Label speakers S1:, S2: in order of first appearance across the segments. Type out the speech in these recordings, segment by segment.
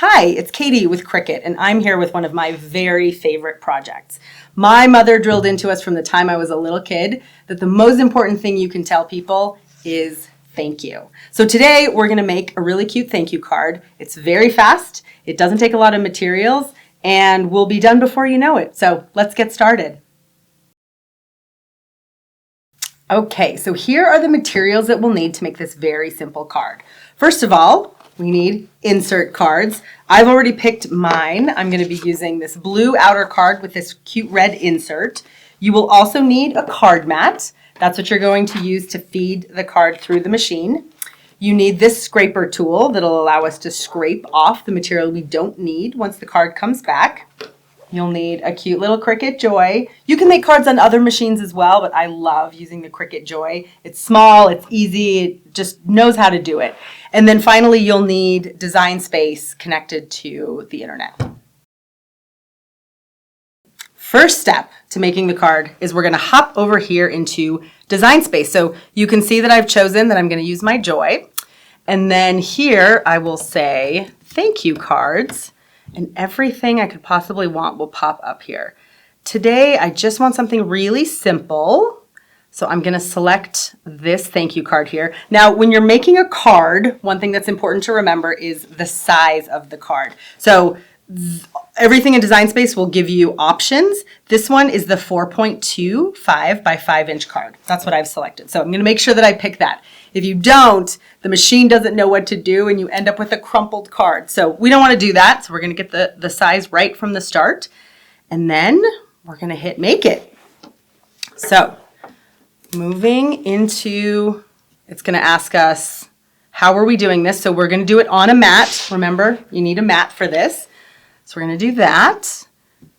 S1: Hi, it's Katie with Cricut, and I'm here with one of my very favorite projects. My mother drilled into us from the time I was a little kid that the most important thing you can tell people is thank you. So today we're going to make a really cute thank you card. It's very fast, it doesn't take a lot of materials, and we'll be done before you know it. So let's get started. Okay, so here are the materials that we'll need to make this very simple card. First of all, we need insert cards. I've already picked mine. I'm going to be using this blue outer card with this cute red insert. You will also need a card mat. That's what you're going to use to feed the card through the machine. You need this scraper tool that'll allow us to scrape off the material we don't need once the card comes back. You'll need a cute little Cricut Joy. You can make cards on other machines as well, but I love using the Cricut Joy. It's small, it's easy, it just knows how to do it. And then finally, you'll need Design Space connected to the internet. First step to making the card is we're gonna hop over here into Design Space. So you can see that I've chosen that I'm gonna use my Joy. And then here I will say, thank you cards. And everything I could possibly want will pop up here. Today, I just want something really simple. So I'm gonna select this thank you card here. Now, when you're making a card, one thing that's important to remember is the size of the card. So everything in Design Space will give you options. This one is the 4.25 by 5-inch card. That's what I've selected. So I'm gonna make sure that I pick that. If you don't, the machine doesn't know what to do and you end up with a crumpled card. So we don't want to do that. So we're going to get the size right from the start. And then we're going to hit make it. So moving into, it's going to ask us, how are we doing this? So we're going to do it on a mat. Remember, you need a mat for this. So we're going to do that.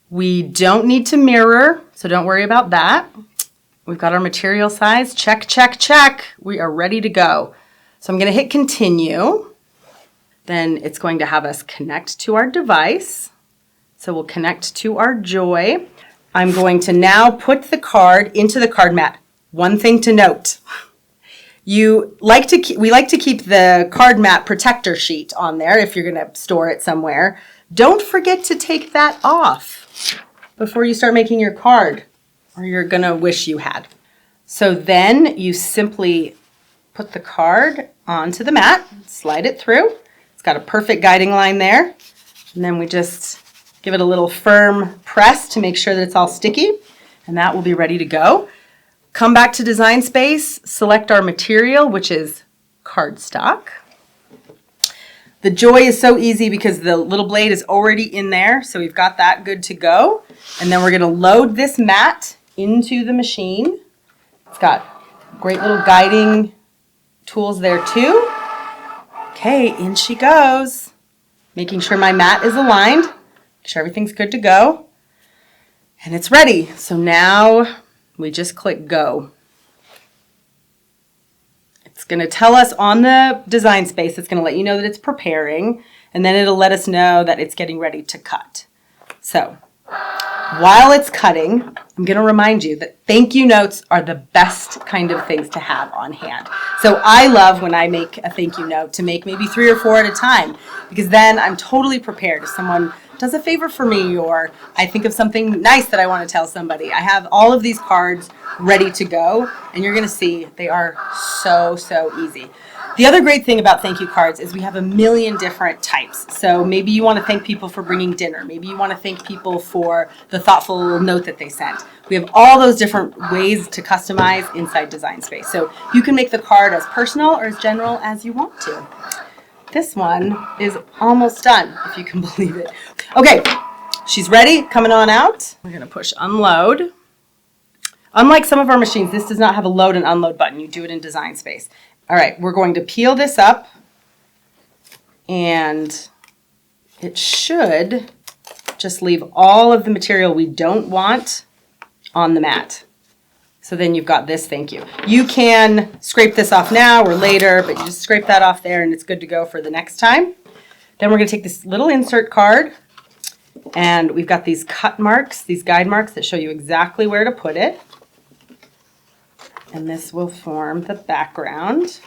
S1: We don't need to mirror, so don't worry about that. We've got our material size, check, check, check. We are ready to go. So I'm gonna hit continue. Then it's going to have us connect to our device. So we'll connect to our Joy. I'm going to now put the card into the card mat. One thing to note, we like to keep the card mat protector sheet on there if you're gonna store it somewhere. Don't forget to take that off before you start making your card, or you're gonna wish you had. So then you simply put the card onto the mat, slide it through. It's got a perfect guiding line there. And then we just give it a little firm press to make sure that it's all sticky, and that will be ready to go. Come back to Design Space, select our material, which is cardstock. The Joy is so easy because the little blade is already in there, so we've got that good to go. And then we're gonna load this mat into the machine. It's got great little guiding tools there too. Okay, in she goes. Making sure my mat is aligned, make sure everything's good to go. And it's ready. So now we just click go. It's gonna tell us on the Design Space, it's gonna let you know that it's preparing, and then it'll let us know that it's getting ready to cut. So while it's cutting, I'm going to remind you that thank you notes are the best kind of things to have on hand. So I love when I make a thank you note to make maybe 3 or 4 at a time, because then I'm totally prepared if someone does a favor for me or I think of something nice that I want to tell somebody. I have all of these cards ready to go, and you're going to see they are so easy. The other great thing about thank you cards is we have a million different types. So maybe you want to thank people for bringing dinner. Maybe you want to thank people for the thoughtful note that they sent. We have all those different ways to customize inside Design Space. So you can make the card as personal or as general as you want to. This one is almost done, if you can believe it. Okay, she's ready, coming on out. We're gonna push unload. Unlike some of our machines, this does not have a load and unload button. You do it in Design Space. All right, we're going to peel this up, and it should just leave all of the material we don't want on the mat. So then you've got this thank you. You can scrape this off now or later, but you just scrape that off there and it's good to go for the next time. Then we're gonna take this little insert card, and we've got these cut marks, these guide marks that show you exactly where to put it. And this will form the background.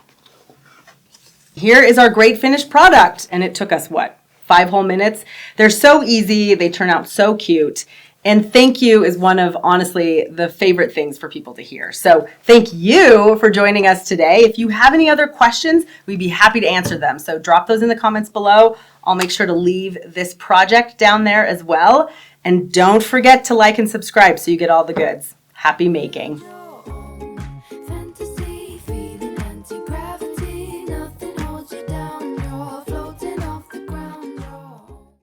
S1: Here is our great finished product, and it took us what? 5 whole minutes. They're so easy. They turn out so cute. And thank you is one of, honestly, the favorite things for people to hear. So thank you for joining us today. If you have any other questions, we'd be happy to answer them. So drop those in the comments below. I'll make sure to leave this project down there as well. And don't forget to like and subscribe so you get all the goods. Happy making.